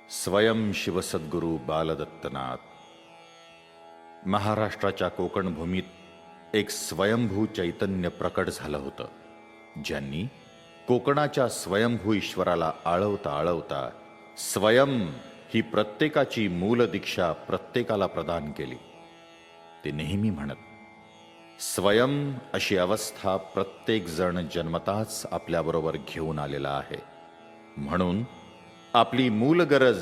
स्वयं शिवसद्गुरू बालदत्तनाथ. महाराष्ट्राच्या कोकण भूमीत एक स्वयंभू चैतन्य प्रकट झालं होतं, ज्यांनी कोकणाच्या स्वयंभू ईश्वराला आळवता आळवता स्वयं ही प्रत्येकाची मूल दीक्षा प्रत्येकाला प्रदान केली. ते नेहमी म्हणत, स्वयं अशी अवस्था प्रत्येक जण जन्मताच आपल्याबरोबर घेऊन आलेला आहे. म्हणून आपली मूल गरज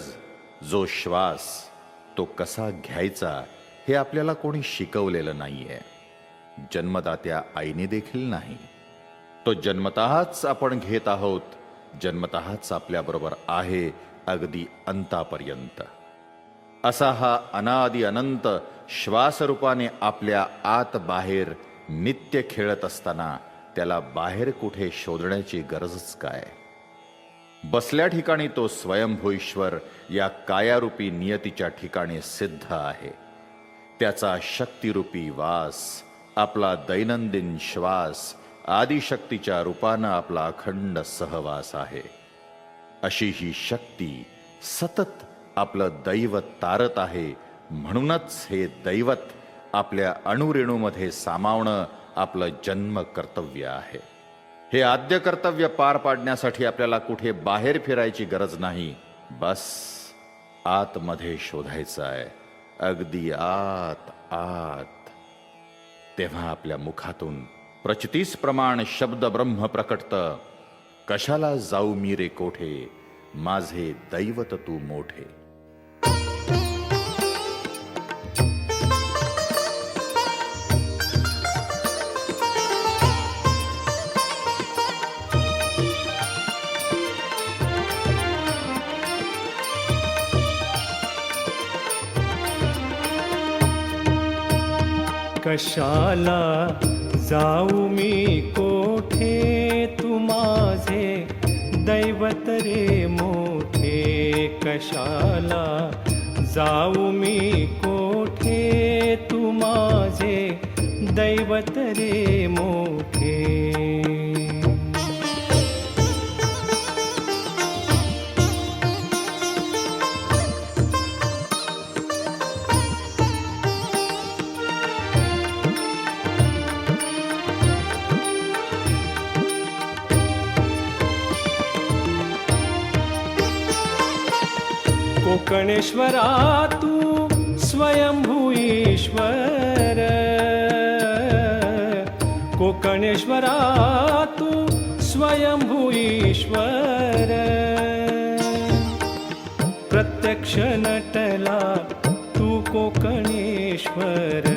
जो श्वास, तो कसा घ्यायचा हे आपल्याला कोणी शिकवलेलं नाहीये. जन्मदात्या आईने देखील नाही. तो जन्मतःच आपण घेत आहोत, जन्मतःच आपल्याबरोबर आहे अगदी अंतापर्यंत. असा हा अनादि अनंत श्वासरूपाने आपल्या आत बाहेर नित्य खेळत असताना त्याला बाहेर कुठे शोधण्याची गरजच काय? बसल्या ठिकाणी तो स्वयंभू ईश्वर या कायारूपी नियतीच्या ठिकाणी सिद्ध आहे. त्याचा शक्तिरूपी वास, आपला दैनंदिन श्वास, आदिशक्तीच्या रूपानं आपला अखंड सहवास आहे. अशी ही शक्ती सतत आपलं दैवत तारत आहे. म्हणूनच हे दैवत आपल्या अणुरेणूमध्ये सामावणं आपलं जन्म कर्तव्य आहे. हे आद्य कर्तव्य पार पाडण्यासाठी आपल्याला कुठे बाहेर फिरायची गरज नाही. बस आतमध्ये शोधायचं आहे, अगदी आत आत. तेव्हा आपल्या मुखातून प्रचितीस प्रमाण शब्द ब्रह्म प्रकटतं. कशाला जाऊ मी रे कोठे, माझे दैवत तू मोठे. कशाला जाऊ मी कोठे, तू माझे दैवत रे मोठे. कशाला जाऊ मी कोठे, तू माझे दैवत रे मोठे. कोकणेश्वरा तू स्वयंभू ईश्वर. कोकणेश्वरा तू स्वयंभू ईश्वर. प्रत्यक्ष नटला तू कोकणेश्वर.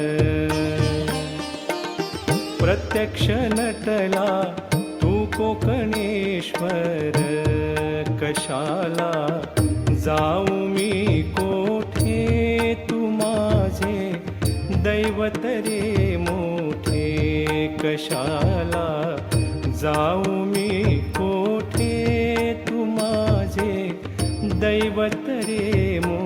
प्रत्यक्ष नटला तू कोकणेश्वर. कशाला जाऊ मी कोठे, तू माझे दैवत रे मोठे. कशाला जाऊ मी कोठे, तू माझे दैवत रे मोठे.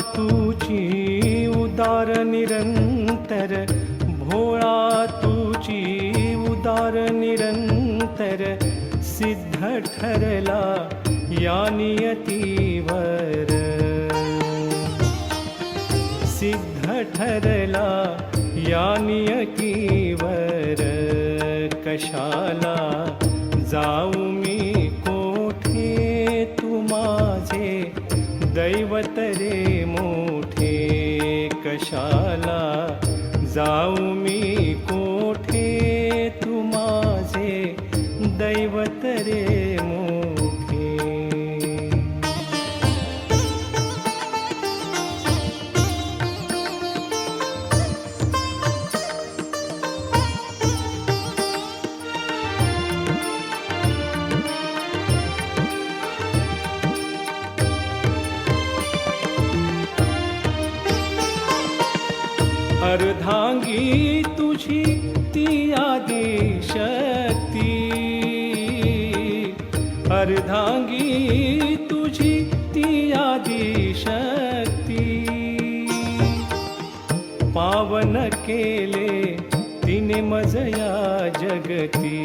तुची उदार निरंतर, भोळा तुची उदार निरंतर. सिद्ध ठरला या नियतीवर. सिद्ध ठरला या नियतीवर. कशाला जाऊ मी कोठे, तू माझे दैवत रे मोठे. कशाला जाऊ मी कोठे, तू माझे दैवत रे मोठे. अर्धांगी तुझी ती आदिशक्ती. अर्धांगी तुझी ती आदिशक्ती, पावन केले तिने मज या जगती,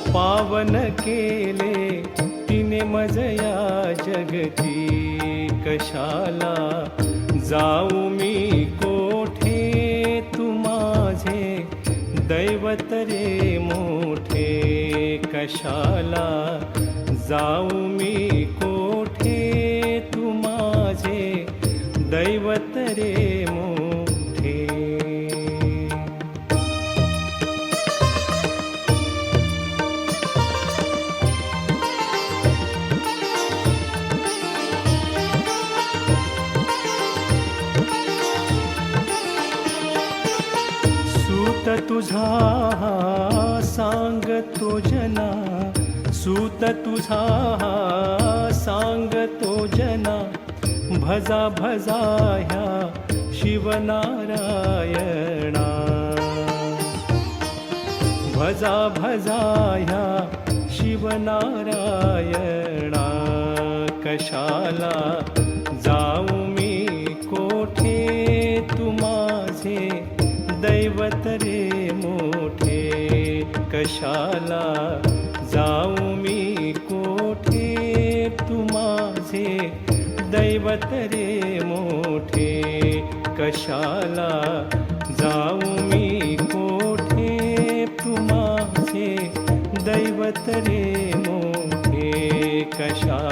पावन केले तिने मज या जगती. कशाला जाऊ मी कोठे, तू माझे दैवत रे मोठे. कशाला जाऊ मी कोठे, तू माझे दैवत रे मोठे. सूत तुझा सांगतो जना, सूत तुझा सांगतो जना. भजा भजा ह्या शिवनारायणा, भजा भजा ह्या शिवनारायणा. कशाला जाऊ मी कोठे, तू माझे दैवत रे मोठे. कशाला जाऊ मी कोठे, तू माझे दैवत रे मोठे. कशाला जाऊ मी कोठे, तू माझे दैवत रे मोठे. कशाला